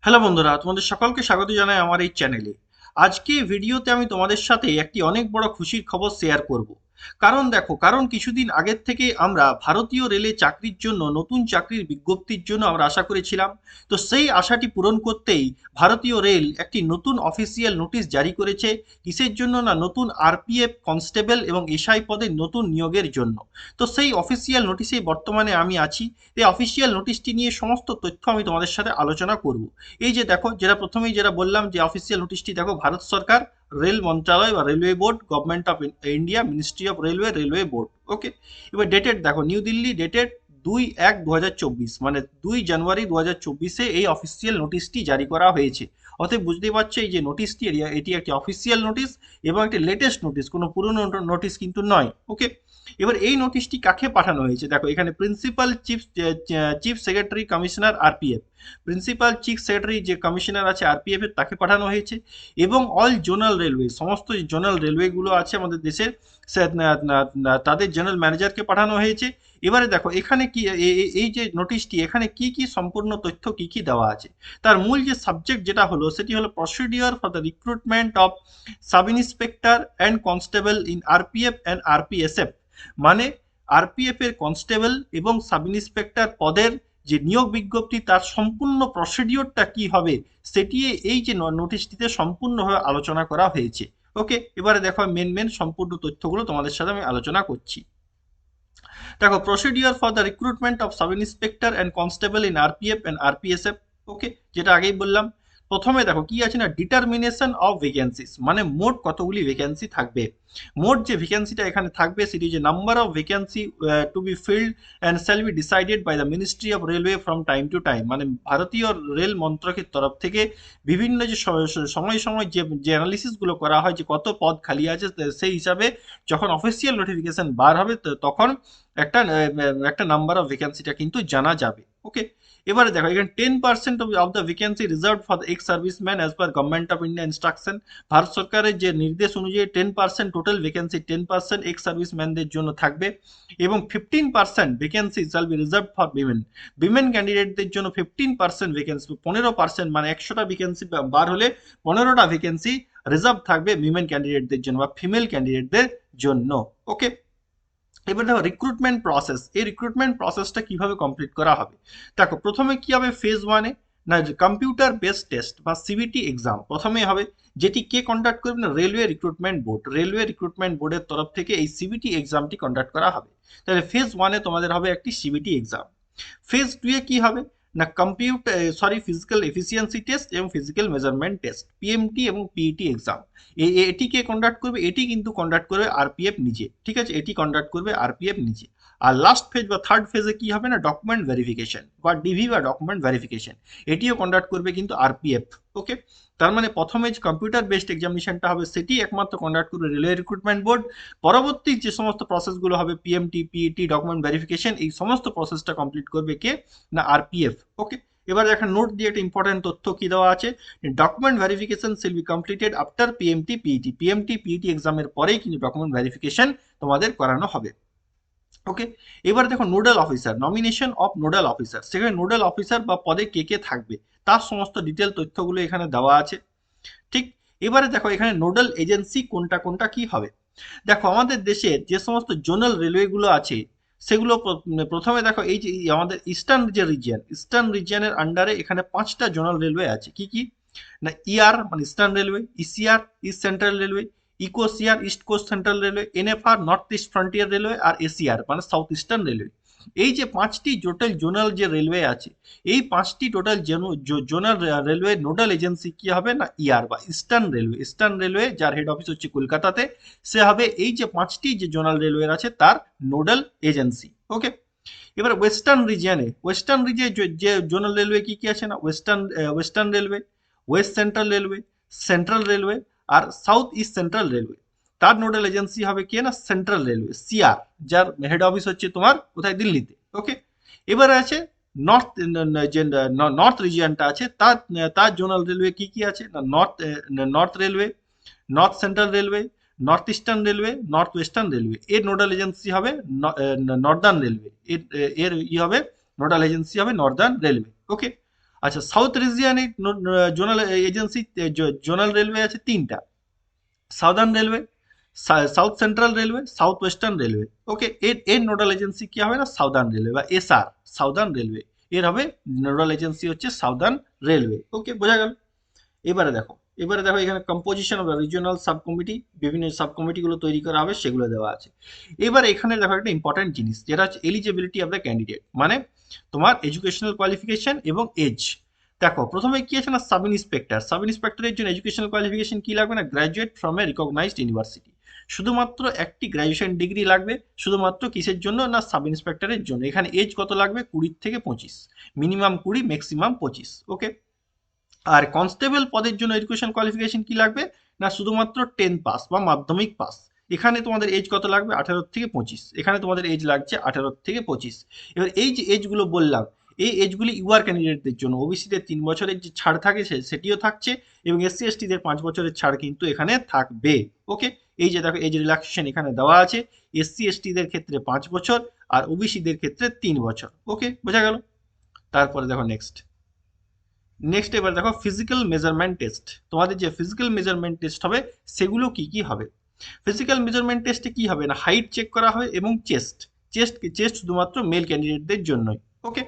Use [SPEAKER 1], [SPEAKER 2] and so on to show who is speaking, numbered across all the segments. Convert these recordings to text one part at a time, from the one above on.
[SPEAKER 1] Hello বন্ধুরা, তোমাদের সকলকে স্বাগত জানাই আমার এই চ্যানেলে। আজকে ভিডিওতে আমি তোমাদের সাথে একটি অনেক বড় খুশির খবর শেয়ার করব। কারণ কিছুদিন আগের থেকে আমরা ভারতীয় রেলে চাকরির জন্য নতুন চাকরির বিজ্ঞপ্তির জন্য আমরা আশা করেছিলাম। তো সেই আশাটি পূরণ করতেই ভারতীয় রেল একটি নতুন অফিসিয়াল নোটিশ জারি করেছে। কিসের জন্য? না, নতুন আরপিএফ কনস্টেবল এবং এসআই পদে নতুন নিয়োগের জন্য। তো সেই অফিসিয়াল নোটিশে বর্তমানে আমি আছি। এই অফিসিয়াল নোটিশটি নিয়ে সমস্ত তথ্য আমি তোমাদের সাথে আলোচনা করব। এই যে দেখো, যেটা বললাম যে অফিসিয়াল নোটিশটি দেখো, ভারত সরকার, রেল মন্ত্রণালয় বা railway board, government of India, ministry of railway, railway board. Okay, এবার ডেটেড দেখো, নিউ দিল্লি, ডেটেড 2/1/2024, মানে 2 জানুয়ারি 2024 এই অফিসিয়াল নোটিশটি জারি করা হয়েছে। অতএব বুঝতেই পারছো এই যে নোটিশটি, এটি একটি অফিসিয়াল নোটিশ এবং একটি লেটেস্ট নোটিশ, কোনো পুরনো নোটিশ কিন্তু নয়। ওকে, এবার এই নোটিশটি কাকে পাঠানো হয়েছে দেখো, এখানে principal chief secretary commissioner RPF, principal chief secretary যে কমিশনার আছে আরপিএফ এর, তাকে পাঠানো হয়েছে। এবং অল জোনাল রেলওয়ে, সমস্ত জোনাল রেলওয়েগুলো আছে আমাদের দেশের, তাদের জেনারেল ম্যানেজারকে পাঠানো হয়েছে। এবারে দেখো এখানে কি, এই যে নোটিশটি, এখানে কি কি সম্পূর্ণ তথ্য কি কি দেওয়া আছে। তার মূল যে সাবজেক্ট যেটা হলো, সেটি হলো procedure for the recruitment of sub inspector and constable in RPF and আরপিএসএফ, মানে আরপিএফ এর কনস্টেবল এবং সাব ইন্সপেক্টর পদের যে নিয়োগ বিজ্ঞপ্তি, তার সম্পূর্ণ প্রসিডিওরটা কি হবে, সেটি এই যে নোটিশটিতে সম্পূর্ণভাবে আলোচনা করা হয়েছে। ওকে, এবারে দেখো মেন সম্পূর্ণ তথ্যগুলো তোমাদের সাথে আমি আলোচনা করছি। দেখো, procedure for the recruitment of sub inspector and constable in RPF and RPSF. Okay, যেটা আগেই বললাম। প্রথমে দেখো কি আছে না, ডিটারমিনেশন অফ ভ্যাকেন্সিস, মানে মোট কতগুলি ভ্যাকেন্সি থাকবে। মোট যে ভ্যাকেন্সিটা এখানে থাকবে, সেটি যে number of vacancy to be filled and shall be decided by the ministry of railway from time to time, মানে ভারতীয় রেল মন্ত্রকের তরফ থেকে বিভিন্ন যে সময় সময় যে অ্যানালিসিসগুলো করা হয় যে কত পদ খালি আছে, সেই হিসাবে যখন অফিসিয়াল নোটিফিকেশন বার হবে, তখন একটা একটা নাম্বার অফ ভ্যাকেন্সিটা কিন্তু জানা যাবে। ওকে, এবারে দেখো এখানে 10% of the vacancy reserve for the ex serviceman as per government of India instruction. Bharat সরকারের যে নির্দেশ অনুযায়ী 10% টোটাল ভ্যাকেন্সি, 10% এক্স সার্ভিসম্যানদের জন্য থাকবে। এবং 15% vacancy shall be reserve for women, women ক্যান্ডিডেটদের জন্য 15% ভ্যাকেন্সি, 15%, মানে 100টা ভ্যাকেন্সি বার হলে 15টা ভ্যাকেন্সি রিজার্ভ থাকবে উইমেন ক্যান্ডিডেটদের জন্য বা ফিমেল ক্যান্ডিডেটদের জন্য। ওকে, এবার দেখো রিক্রুটমেন্ট প্রসেস, এই রিক্রুটমেন্ট প্রসেসটা কিভাবে কমপ্লিট করা হবে। দেখো প্রথমে কি হবে, ফেজ ওয়ানে না, কম্পিউটার বেসড টেস্ট বা সিবিটি এক্সাম প্রথমে হবে, যেটি কে কন্ডাক্ট করবে না, railway recruitment board, railway recruitment বোর্ডের তরফ থেকে এই সিবিটি এক্সামটি কন্ডাক্ট করা হবে। তাহলে ফেজ ওয়ানে তোমাদের হবে একটি সিবিটি এক্সাম। ফেজ টু এ কি হবে না, ফিজিক্যাল এফিসিয়েন্সি টেস্ট এবং ফিজিক্যাল মেজারমেন্ট টেস্ট, পিএমটি এবং পিইটি এক্সাম। এটিকে কন্ডাক্ট করবে, এটি কিন্তু কন্ডাক্ট করবে আরপিএফ নিজে। ঠিক আছে, এটি কন্ডাক্ট করবে আরপিএফ নিজে। আর লাস্ট ফেজ বা থার্ড ফেজে কি হবে না, ডকুমেন্ট ভেরিফিকেশন বা ডিভি বা ডকুমেন্ট ভেরিফিকেশন, এটিও কন্ডাক্ট করবে কিন্তু আরপিএফ। ওকে, তার মানে প্রথমে যে কম্পিউটার বেসড এক্সামিনেশনটা হবে, সেটি একমাত্র কন্ডাক্ট করবে রেলওয়ে রিক্রুটমেন্ট বোর্ড। পরবর্তী যে সমস্ত প্রসেসগুলো হবে, পিএমটি, পিইটি, ডকুমেন্ট ভেরিফিকেশন, এই সমস্ত প্রসেসটা কমপ্লিট করবে কে না, আরপিএফ। ওকে, এবার একটা নোট দিয়ে একটা ইম্পর্টেন্ট তথ্য কি দেওয়া আছে, ডকুমেন্ট ভেরিফিকেশন শিল be completed after PMT PET, PMT PET এক্সামের পরেই কিন্তু ডকুমেন্ট ভেরিফিকেশন তোমাদের করানো হবে। ওকে, এবার দেখো nodal officer, nomination of nodal officer, সেখানে নোডাল অফিসার বা পদে কে কে থাকবে তার সমস্ত ডিটেল তথ্যগুলো এখানে দেওয়া আছে। ঠিক, এবারে দেখো এখানে নোডাল এজেন্সি কোনটা কোনটা কি হবে। দেখো আমাদের দেশের যে সমস্ত জোনাল রেলওয়েগুলো আছে, সেগুলো প্রথমে দেখো, এই যে আমাদের ইস্টার্ন রিজিয়নের আন্ডারে এখানে 5টা জোনাল রেলওয়ে আছে। কি কি না, ইআর মানে eastern railway, ECR east central railway, ECoR east coast central railway, NFR north east frontier railway, আর এসিআর মানে সাউথ ইস্টার্ন রেলওয়ে। এই যে 5টি টোটাল জোনাল যে রেলওয়ে আছে, এই 5টি total zonal railway nodal agency কি হবে না, ইআর বা ইস্টার্ন রেলওয়ে। ইস্টার্ন রেলওয়ে যার হেড অফিস হচ্ছে কলকাতাতে, সে হবে এই যে 5টি যে জোনাল রেলওয়ে আছে তার নোডাল এজেন্সি। ওকে, এবার ওয়েস্টার্ন রিজিয়নে যে জোনাল রেলওয়ে কি কি আছে না, western railway, west central railway, central railway, আর সাউথ ইস্ট সেন্ট্রাল রেলওয়ে। তার নোডাল এজেন্সি হবে কি না, সেন্ট্রাল রেলওয়ে, সিআর, যার হেড অফিস হচ্ছে তোমার কোথায়, দিল্লিতে। ওকে, এবারে আছে নর্থ, যে নর্থ রিজিয়নটা আছে, তার তার জোনাল রেলওয়ে কি কি আছে না, north railway, north central railway, north eastern railway, north western railway. এর নোডাল এজেন্সি হবে নর্দার্ন রেলওয়ে, এর ই হবে নোডাল এজেন্সি হবে নর্দার্ন রেলওয়ে। ওকে, আচ্ছা, সাউথ রিজিয়নে জোনাল এজেন্সি, জোনাল রেলওয়ে আছে তিনটা: southern railway, south central railway, south western railway. Okay, এর এর নোডাল এজেন্সি কি হবে না সাউদার্ন রেলওয়ে বা এসআর, সাউদার্ন রেলওয়ে। এর হবে নোডাল এজেন্সি হচ্ছে সাউদার্ন রেলওয়ে। ওকে, বোঝা গেল। এবারে দেখো, এখানে composition of the regional sub committee, বিভিন্ন সাব কমিটিগুলো তৈরি করা হবে, সেগুলো দেওয়া আছে। এবার এখানে দেখো একটা ইম্পর্টেন্ট জিনিস, যেটা হচ্ছে এলিজিবিলিটি অফ দ্য ক্যান্ডিডেট, মানে তোমার এডুকেশনাল কোয়ালিফিকেশন এবং এজ। দেখো প্রথমে কি আছে না, সাব ইন্সপেক্টর। সাব ইন্সপেক্টরের জন্য এডুকেশনাল কোয়ালিফিকেশন কি লাগবে না, graduate from a recognised university. শুধুমাত্র একটি গ্র্যাজুয়েশন ডিগ্রি লাগবে, শুধুমাত্র কিসের জন্য না, সাব ইন্সপেক্টরের জন্য। এখানে এজ কত লাগবে, 20 থেকে 25, মিনিমাম 20, ম্যাক্সিমাম 25। ওকে। আর কনস্টেবল পদের জন্য এডুকেশন কোয়ালিফিকেশন কি লাগবে না, শুধুমাত্র 10 পাস বা মাধ্যমিক পাস। এখানে তোমাদের এজ কত লাগবে, 18 থেকে 25। এখানে তোমাদের এজ লাগছে 18 থেকে 25। এবার এই যে এজগুলো বললাম, এই এজগুলি ইউআর ক্যান্ডিডেটদের জন্য। ওবিসিদের 3 বছরের যে ছাড় থাকে সেটিও থাকছে, এবং এসসি এসটিদের 5 বছরের ছাড় কিন্তু এখানে থাকবে। ওকে, এই যে দেখো এজ রিল্যাক্সেশন এখানে দেওয়া আছে, এসসি এসটিদের ক্ষেত্রে 5 বছর আর ওবিসিদের ক্ষেত্রে 3 বছর। ওকে, বোঝা গেল। তারপরে দেখো নেক্সট এবার দেখো ফিজিক্যাল মেজারমেন্ট টেস্ট। তোমাদের যে ফিজিক্যাল মেজারমেন্ট টেস্ট হবে সেগুলো কি কি হবে। ফিজিক্যাল মেজারমেন্ট টেস্টে কি হবে না, হাইট চেক করা হবে এবং চেস্ট শুধুমাত্র মেল ক্যান্ডিডেটদের জন্যই। ওকে,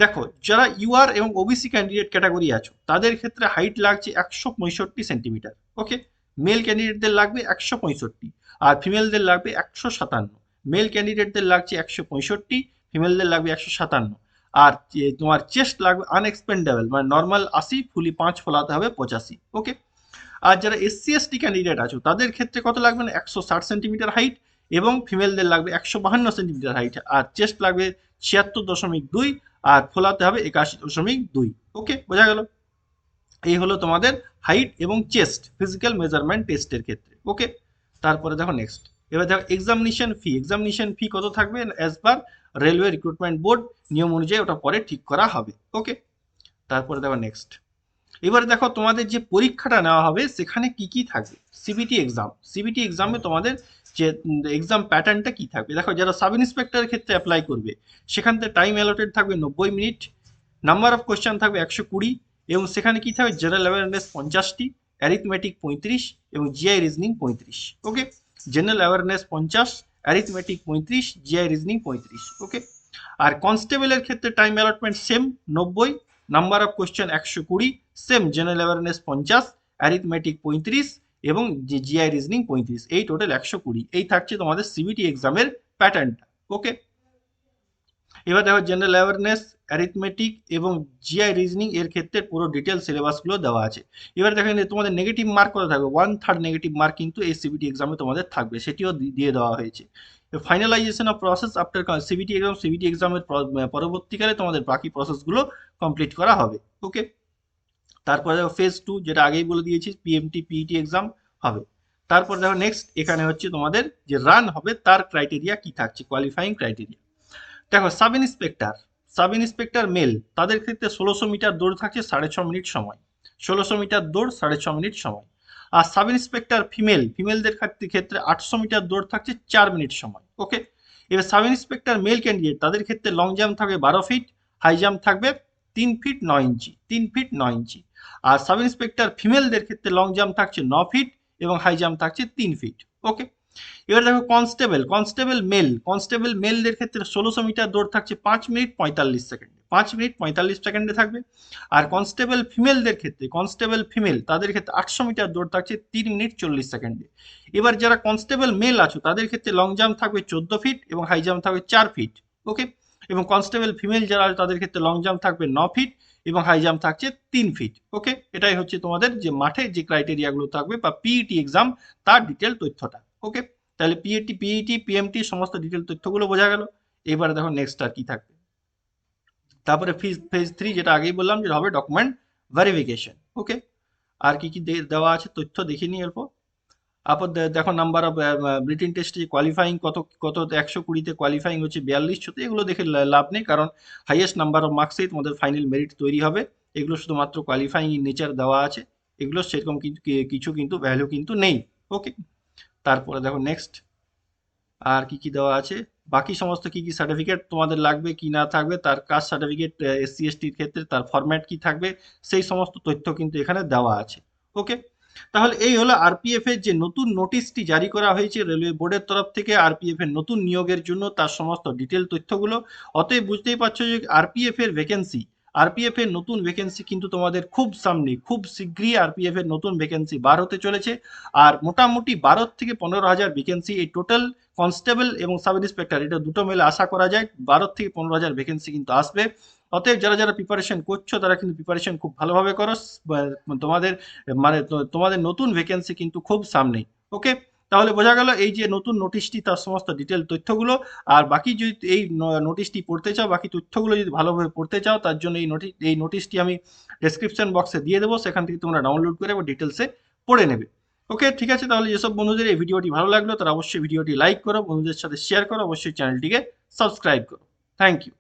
[SPEAKER 1] দেখো যারা ইউআর এবং ওবিসি ক্যান্ডিডেট ক্যাটাগরি আছো তাদের ক্ষেত্রে হাইট লাগছে 165 সেন্টিমিটার। ওকে, মেল ক্যান্ডিডেটদের লাগবে 165 আর ফিমেলদের লাগবে 157। মেল ক্যান্ডিডেটদের লাগছে 165, ফিমেলদের লাগবে 157। আর তোমার চেস্ট লাগবে আনএক্সপেন্ডেবল, মানে নর্মাল 80, ফুলি 5 ফলাতে হবে 85। ওকে, আর যারা এসসি এসটি ক্যান্ডিডেট আছো তাদের ক্ষেত্রে কত লাগবে না, 160 সেন্টিমিটার হাইট, এবং ফিমেলদের লাগবে 152 সেন্টিমিটার হাইট, আর চেস্ট লাগবে 76.2, আর ফোলাতে হবে 81.2। ওকে, বোঝা গেল। এই হলো তোমাদের হাইট এবং চেস্ট ফিজিক্যাল মেজারমেন্ট টেস্টের ক্ষেত্রে। ওকে, তারপরে দেখো নেক্সট, এবার দেখো এক্সামিনেশন ফি কত থাকবে, as per railway recruitment board নিয়ম অনুযায়ী ওটা পরে ঠিক করা হবে। ওকে, তারপরে দেখো নেক্সট, এবারে দেখো তোমাদের যে পরীক্ষাটা নেওয়া হবে সেখানে কি কি থাকবে। সিবিটি এক্সামে তোমাদের যে এক্সাম প্যাটার্নটা কি থাকবে, দেখো যারা সাব ইন্সপেক্টরের ক্ষেত্রে অ্যাপ্লাই করবে সেখান থেকে টাইম অ্যালটেড থাকবে 90 মিনিট, নাম্বার অফ কোয়েশ্চেন থাকবে 120, এবং সেখানে কি থাকবে, জেনারেল অ্যাওয়ারনেস 50টি, অ্যারিথমেটিক 35 এবং GI reasoning 35। Okay, general awareness 50, arithmetic 35, GI reasoning 35। Okay, আর কনস্টেবলের ক্ষেত্রে time allotment same 90, number of question 120, same general awareness 50, arithmetic 35 এবং জিআই রিজনিং 35, এই টোটাল 120। এই থাকছে তোমাদের সিবিটি এক্সামের প্যাটার্নটা। ওকে, এবার দেখো জেনারেল অ্যাওয়ারনেস, অ্যারিথমেটিক এবং জিআই রিজনিং এর ক্ষেত্রে পুরো ডিটেল সিলেবাসগুলো দেওয়া আছে। এবার দেখো তোমাদের নেগেটিভ মার্ক কত থাকবে, 1/3 নেগেটিভ মার্ক কিন্তু এই সিবিটি এক্সামে তোমাদের থাকবে, সেটিও দিয়ে দেওয়া হয়েছে। Finalisation of process after CBT এক্সামের পরবর্তীকালে তোমাদের বাকি প্রসেসগুলো কমপ্লিট করা হবে। ওকে, তারপরে দেখো ফেজ 2, যেটা আগেই বলে দিয়েছি, পিএমটি পিইটি এক্সাম হবে। তারপর দেখো নেক্সট, এখানে হচ্ছে তোমাদের যে রান হবে তার ক্রাইটেরিয়া কি থাকছে, কোয়ালিফাইং ক্রাইটেরিয়া। দেখো সাব ইন্সপেক্টর মেল, তাদের ক্ষেত্রে 1600 মিটার দৌড় থাকছে 6.5 মিনিট সময়, 1600 মিটার দৌড় 6.5 মিনিট সময়। আর সাব ইন্সপেক্টর ফিমেলদের ক্ষেত্রে 800 মিটার দৌড় থাকছে 4 মিনিট সময়। ওকে, এবার সাব ইন্সপেক্টর মেল ক্যান্ডিডেট তাদের ক্ষেত্রে লং জাম্প থাকবে 12 ফিট, হাই জাম্প থাকবে 3 ফিট 9 ইঞ্চি, 3 ফিট 9 ইঞ্চি। আর সাব ইন্সপেক্টর ফিমেলদের ক্ষেত্রে লং জাম্প থাকছে 9 ফিট এবং হাই জাম্প থাকছে 3 ফিট। ওকে, এবার দেখো কনস্টেবল মেলদের ক্ষেত্রে 1600 মিটার দৌড় থাকছে 5 মিনিট 45 সেকেন্ডে, 5 মিনিট 45 সেকেন্ডে থাকবে। আর কনস্টেবল ফিমেল তাদের ক্ষেত্রে 800 মিটার দৌড় থাকছে 3 মিনিট 40 সেকেন্ডে। এবার যারা কনস্টেবল মেল আছো তাদের ক্ষেত্রে লং জাম্প থাকবে 14 ফিট এবং হাই জাম্প থাকবে 4 ফিট। ওকে, এবং কনস্টেবল ফিমেল যারা তাদের ক্ষেত্রে লং জাম্প থাকবে 9 ফিট এবং হাই জাম্প থাকছে 3 ফিট। ওকে, এটাই হচ্ছে তোমাদের যে মাঠে যে ক্রাইটেরিয়াগুলো থাকবে বা পিইটি এক্সাম তার ডিটেল তথ্যটা। ওকে, তাহলে পিইটি পিএমটি সমস্ত ডিটেল তথ্যগুলো বোঝা গেল। এবারে দেখো নেক্সট আর কি থাকবে। তারপরে ফেজ 3, যেটা আগেই বললাম, যেটা হবে ডকুমেন্ট ভেরিফিকেশন। ওকে, আর কি কি দেওয়া আছে তথ্য দেখে নিই অল্প। তারপর দেখো নাম্বার অফ রিটেন টেস্টে কোয়ালিফাইং কত কত, 120তে কোয়ালিফাইং হচ্ছে 4200। এগুলো দেখে লাভ নেই, কারণ হাইয়েস্ট নাম্বার অফ মার্কসেই তোমাদের ফাইনাল মেরিট তৈরি হবে। এগুলো শুধুমাত্র কোয়ালিফাইং ইন নেচার দেওয়া আছে, এগুলো সেরকম কিছু কিন্তু ভ্যালু কিন্তু নেই। ওকে, তারপরে দেখো নেক্সট আর কি কি দেওয়া আছে। বাকি সমস্ত কি সার্টিফিকেট তোমাদের লাগবে কি না থাকবে, তার কাস্ট সার্টিফিকেট এসসি এসটির ক্ষেত্রে তার ফরম্যাট কি থাকবে, সেই সমস্ত তথ্য কিন্তু এখানে দেওয়া আছে। ওকে, তাহলে এই হলো আরপিএফ এর যে নতুন নোটিশটি জারি করা হয়েছে রেলওয়ে বোর্ডের তরফ থেকে আরপিএফ এর নতুন নিয়োগের জন্য, তার সমস্ত ডিটেল তথ্যগুলো। অতএব বুঝতেই পারছো যে আরপিএফ এর ভ্যাকেন্সি, আরপিএফ এর নতুন ভ্যাকেন্সি কিন্তু তোমাদের খুব সামনে, খুব শীঘ্রই আরপিএফ এর নতুন ভ্যাকেন্সি বার হতে চলেছে। আর মোটামুটি 12 থেকে 15 হাজার ভ্যাকেন্সি এই টোটাল কনস্টেবল এবং সাব ইন্সপেক্টর এটা দুটো মিলে আশা করা যায় 12 থেকে 15 হাজার ভ্যাকেন্সি কিন্তু আসবে। অতএব যারা যারা প্রিপারেশন করছো তারা কিন্তু প্রিপারেশন খুব ভালোভাবে করো। তোমাদের মানে তোমাদের নতুন ভ্যাকেন্সি কিন্তু খুব সামনেই। ওকে, তাহলে বোঝা গেল এই যে নতুন নোটিশটি তার সমস্ত ডিটেল তথ্যগুলো। আর বাকি যদি এই নোটিশটি পড়তে চাও, বাকি তথ্যগুলো যদি ভালোভাবে পড়তে চাও, তার জন্য এই নোটিশটি আমি ডেসক্রিপশন বক্সে দিয়ে দেবো, সেখান থেকে তোমরা ডাউনলোড করে বা ডিটেলসে পড়ে নেবে। ওকে, ঠিক আছে, তাহলে যেসব বন্ধুদের এই ভিডিওটি ভালো লাগলো তারা অবশ্যই ভিডিওটি লাইক করো, বন্ধুদের সাথে শেয়ার করো, অবশ্যই চ্যানেলটিকে সাবস্ক্রাইব করো। Thank you.